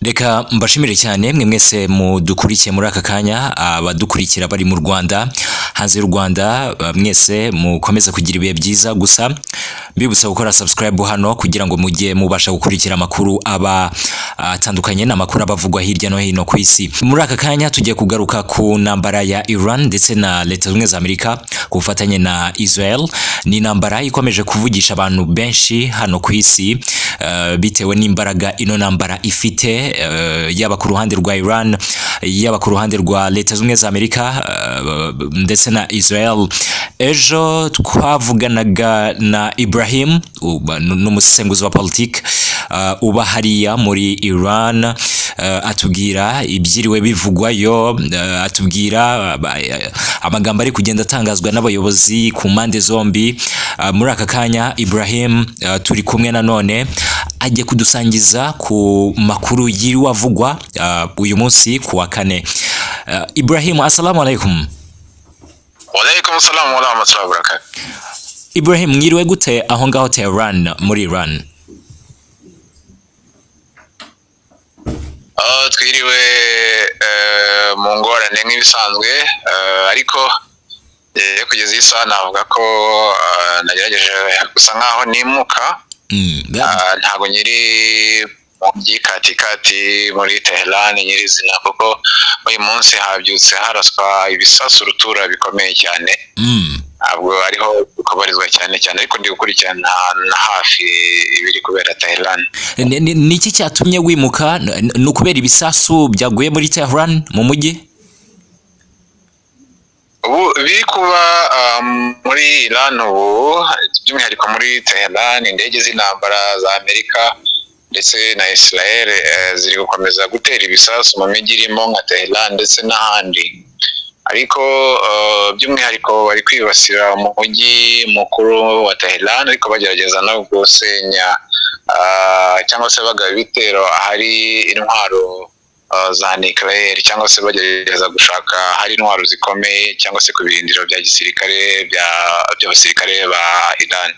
Reka mbashimire cyane mwe mwese mudukurikiye muri aka kanya, abadukurikira bari mu Rwanda, hanze y'u Rwanda, mwese mukomeza kugira ibihe byiza. Gusa mbibutsa gukora subscribe hano kugira ngo mujye mubasha gukurikira amakuru aba atandukanye n'amakuru abavugwa hirya no hino ku isi. Muri aka kanya tugiye kugaruka ku ntambara ya Iran ndetse na Leta Zunze Amerika ku bufatanye na Israel. Ni intambara ikomeje kuvugisha abantu benshi hano ku isi bitewe n'imbaraga ino ntambara ifite, yaba ku ruhande rwa Iran, yaba ku ruhande rwa Leta Zunze Amerika ndetse na Israel. Ejo twavuganaga na Ibrahim, n'umusesenguzi wa politiki uba hariya muri Iran, atubwira ibyiriwe bivugwayo, atubwira amagambo ari kugenda atangazwa n'abayobozi ku mpande zombi. Muri aka kanya Ibrahim turi kumwe nanone, agiye kudusangiza ku makuru yiriwe avugwa uyu munsi ku wa kane. Ibrahim, assalamu alaikum. Wa alaikum salam wa rahmatullahi wa barakatuh. Ibrahim, mwiriwe gute aho ngaho Tehran muri Iran? Twiriwe mu ngorane nk'ibisanzwe, ariko kugeza iyi saha navuga ko nagerageje gusa nkaho nimuka, ntago nyiri mu byikatikati muri Tehran nyirizina, kuko uyu munsi habyutse haraswa ibisasu rutura bikomeye cyane. Ntabwo ariho kubarizwa cyane ariko ndi gukurikirana na hafi ibiri kubera Tehran. Ni iki cyatumye wimuka? Ni ukubera ibisasu byaguye muri Tehran mu mujyi? Ubu biri kuba muri Iran ubu, by'umwihariko muri Tehran, indege z'intambara za Amerika ndetse na Israel ziri gukomeza gutera ibisasu mu mijyi irimo nka Tehran ndetse n'ahandi, ariko by'umwihariko bari kwibasira umujyi mukuru wa Tehran, ariko bagerageza no gusenya cyangwa se bagaba ibitero ahari intwaro za nucleaire, cyangwa se bagerageza gushaka hari intwaro zikomeye cyangwa se ku birindiro bya gisirikare by'abasirikare ba Iran.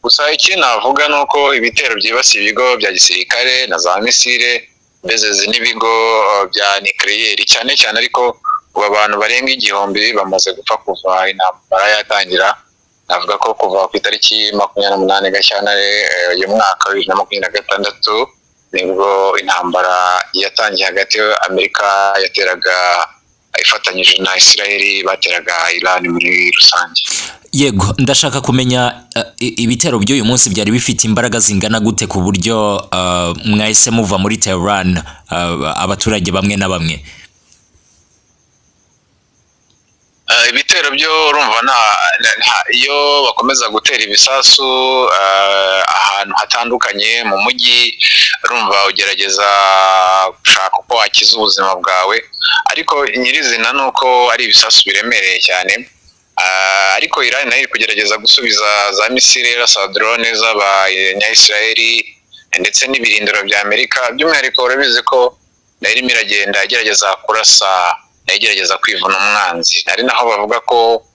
Gusa iki navuga nuko ibitero byibasiye ibigo bya gisirikare na za misile mbese n'ibigo bya nucleaire cyane, ariko ubu abantu barenga 1000 bamaze gupfa kuva intambara yatangira. Navuga ko kuva ku itariki 28 Gashyantare uyu mwaka 2026 nibwo intambara yatangiye hagati Amerika yateraga ifatanyije na Israel, bateraga Iran muri rusange. Yego, ndashaka kumenya ibitero by'uyu munsi byari bifite imbaraga zingana gute ku buryo mwahise muva muri Tehran, abaturage bamwe na bamwe? Ibitero byo urumva iyo bakomeza gutera ibisasu ahantu hatandukanye mu mujyi, urumva ugerageza gushaka uko wakiza ubuzima bwawe, ariko nyirizina nuko ari ibisasu biremereye cyane. Ariko Iran nayo kugerageza gusubiza za misile za drone z'abanya-Israeli ndetse n'ibirindiro bya Amerika, by'umwihariko urabizi ko nayo irimo iragenda igerageza kurasa, igerageza kwivuna umwanzi, ari naho bavuga ko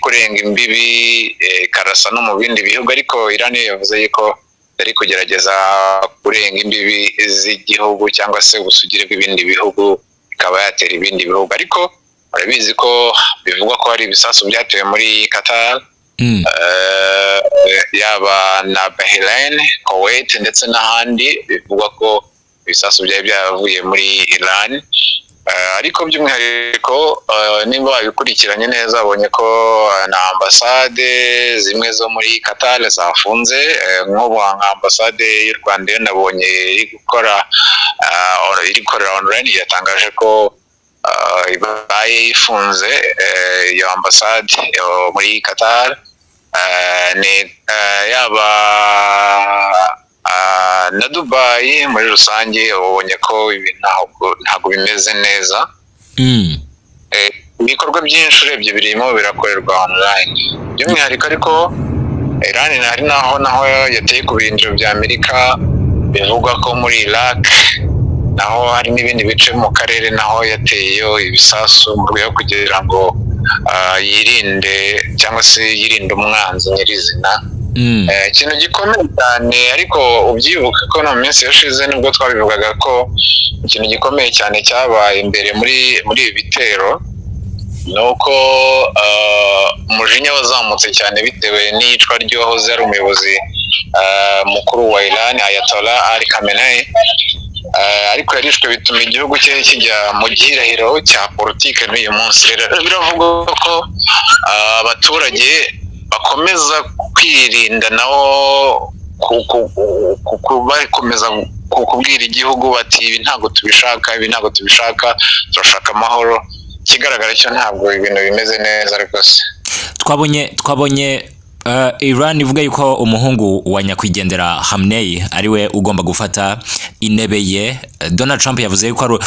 kurenga imbibi karasa no mu bindi bihugu, ariko Iran yavuze yuko ari kugerageza kurenga imbibi z'igihugu cyangwa se ubusugire bw'ibindi bihugu, ikaba yatera ibindi bihugu. Ariko urabizi ko bivugwa ko hari ibisasu byatewe muri Qatar, yaba na Bahrain, Kuwait ndetse n'ahandi, bivugwa ko ibisasu byari byavuye muri Iran. Ariko by'umwihariko niba wabikurikiranye neza abonye ko na ambasade zimwe zo muri Qatar zafunze, nk'ubu nka ambasade y'u Rwanda yo nabonye iri gukorera online, yatangaje ko ibaye ifunze iyo ambasade muri Qatar. Yaba na Dubai muri rusange ubonye ko ntabwo bimeze neza. Ibikorwa byinshi urebye birimo birakorerwa online, by'umwihariko ariko Iran hari naho yateye ku birindiro bya Amerika, bivugwa ko muri Iraq naho hari n'ibindi bice mu karere naho yateyeyo ibisasu mu rwego kugira ngo yirinde cyangwa se yirinde umwanzi nyirizina. ikintu gikomeye cyane, ariko ubyibuka ko no minsi yashize nibwo twabivugaga ko ikintu gikomeye cyane cyabaye imbere muri ibi bitero nuko umujinya wazamutse cyane bitewe n'iyicwa ry'uwahoze ari umuyobozi mukuru wa Iran Ayatollah Ali Khamenei, ariko yarishwe bituma igihugu cye kijya mu gihirahiro cya politike n'uyu munsi. Biravugwa ko abaturage bakomeza kwirinda nabo bakomeza kubwira igihugu bati ibi ntabwo tubishaka, turashaka amahoro. Ikigaragara cyo ntabwo ibintu bimeze neza rwose. Twabonye Iran ivuga yuko umuhungu wa nyakwigendera Khamenei ariwe ugomba gufata intebe ye. Donald Trump yavuze yuko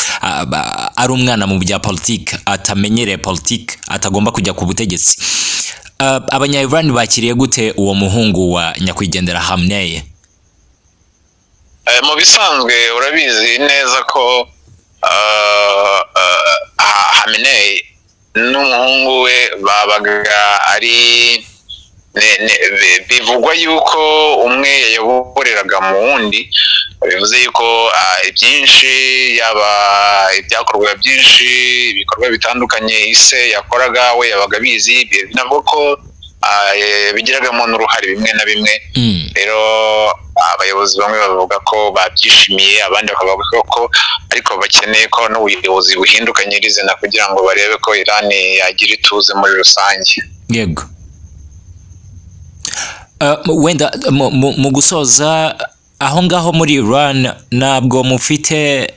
ari umwana mu bya politiki, atamenyereye politiki, atagomba kujya ku butegetsi. Abanya-Iran bakiriye gute uwo muhungu wa nyakwigendera Khamenei? Mu bisanzwe urabizi neza ko Khamenei n'umuhungu we babaga ari bivugwa yuko umwe yayoboreraga mu wundi, bivuze yuko ibyinshi yaba ibyakorwa byinshi, ibikorwa bitandukanye ise yakoraga we yabaga bizi, binavuga ko bigiragamo n'uruhare bimwe na bimwe. Rero abayobozi bamwe bavuga ko babyishimiye, abandi bakavuga ko ariko bakeneye ko n'ubuyobozi buhinduka nyirizina kugira ngo barebe ko Iran yagira ituze muri rusange. Yego. Wenda mu gusoza aho ngaho muri Iran ntabwo mufite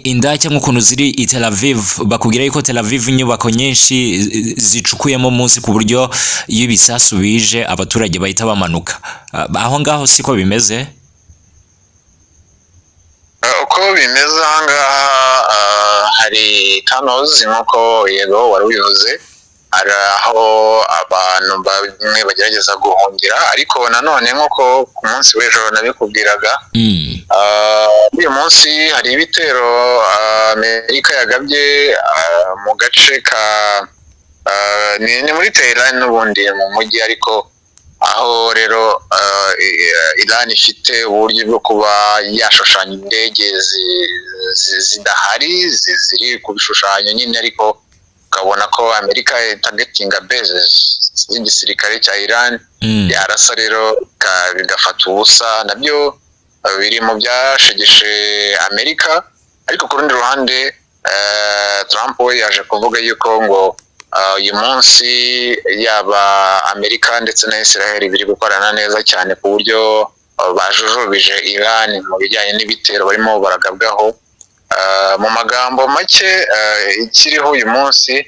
indake nk'ukuntu ziri i Tel Aviv, bakubwira yuko Tel Aviv inyubako nyinshi zicukuyemo munsi ku buryo iyo ibisasu bije abaturage bahita bamanuka. Aho ngaho siko bimeze? Uko bimeze aha ngaha hari tunnels nk'uko yego wari ubivuze, hari aho abantu bamwe bagerageza guhungira, ariko nanone nk'uko ku munsi w'ejo nabikubwiraga, uyu munsi hari ibitero Amerika yagabye mu gace ka ni muri Tehran n'ubundi mu mujyi, ariko aho rero Iran ifite uburyo bwo kuba yashushanya indege zidahari ziri ku bishushanyo nyine, ariko ukabona ko Amerika targetinga bases z'igisirikare cya Iran yarasa rero bigafata ubusa. Nabyo biri mu byashegeshe Amerika, ariko ku rundi ruhande Trump we yaje kuvuga yuko ngo uyu munsi yaba Amerika ndetse na Israel biri gukorana neza cyane ku buryo bajujubije Iran mu bijyanye n'ibitero barimo baragabwaho. Mu magambo make ikiriho uyu munsi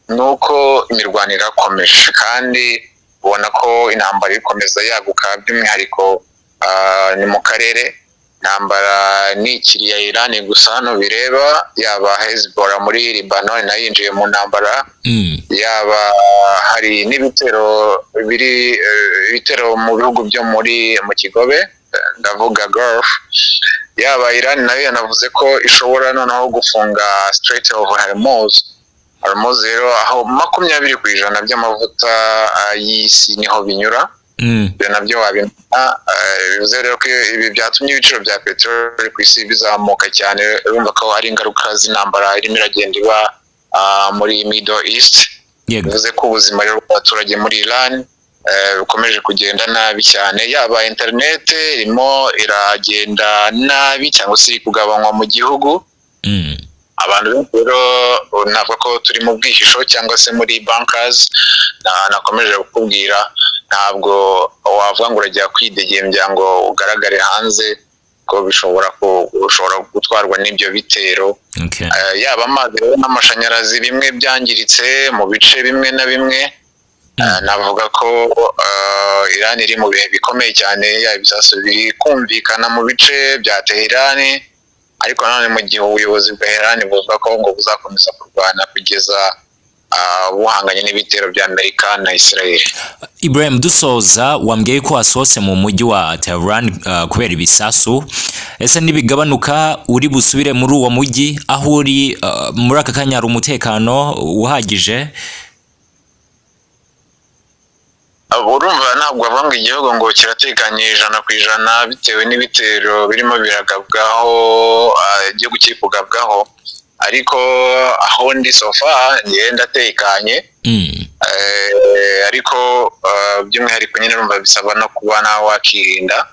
nuko imirwano irakomeje, kandi ubona ko intambara ikomeza yaguka, by'umwihariko ni mu karere. Intambara ni ikiriya Iran gusa hano bireba, yaba Hezbollah muri Lebanon nayo yinjiye mu ntambara, yaba hari n'ibitero ibitero mu bihugu byo mu Kigobe, ndavuga Gulf, yaba Iran nayo yanavuze ko ishobora noneho gufunga Strait of Hormuz rero aho 20% by'amavuta y'isi niho binyura. Ibyo nabyo wabimenya, bivuze rero ko ibi byatumye ibiciro bya peteroli ku isi bizamuka cyane. Urumva ko hari ingaruka z'intambara irimo iragenda iba muri Middle East. Bivuze ko ubuzima rero bw'abaturage muri Iran bukomeje kugenda nabi cyane, yaba internet irimo iragenda nabi cyangwa se kugabanywa mu gihugu. Abantu rero navuga ko turi mu bwihisho cyangwa se muri bunkers. Nakomeje kukubwira, ntabwo wavuga ngo urajya kwidegembya ngo ugaragare hanze, ko bishobora gutwarwa n'ibyo bitero. Yaba amazi n'amashanyarazi bimwe byangiritse mu bice bimwe na bimwe. Navuga ko Iran iri mu bihe bikomeye cyane, yaba ibisasu biri kumvikana mu bice bya Tehran, ariko nanone mu gihe ubuyobozi bwa Iran buvuga ko ngo buzakomeza kurwana kugeza buhanganye n'ibitero bya Amerika na Israel. Ibrahim, dusoza, wambwiye ko wasohotse mu mujyi wa Tehran kubera ibisasu. Ese nibigabanuka uri busubire muri uwo mujyi aho uri muri aka kanya hari umutekano uhagije? urumva ntabwo avanga igihugu ngo kiratekanye 100% bitewe n'ibitero birimo biragabwaho igihugu kikugabwaho, ariko aho ndi sofa ngenda tekanye. Ariko by'umwihariko nyine urumva bisaba no kuba nawe wakirinda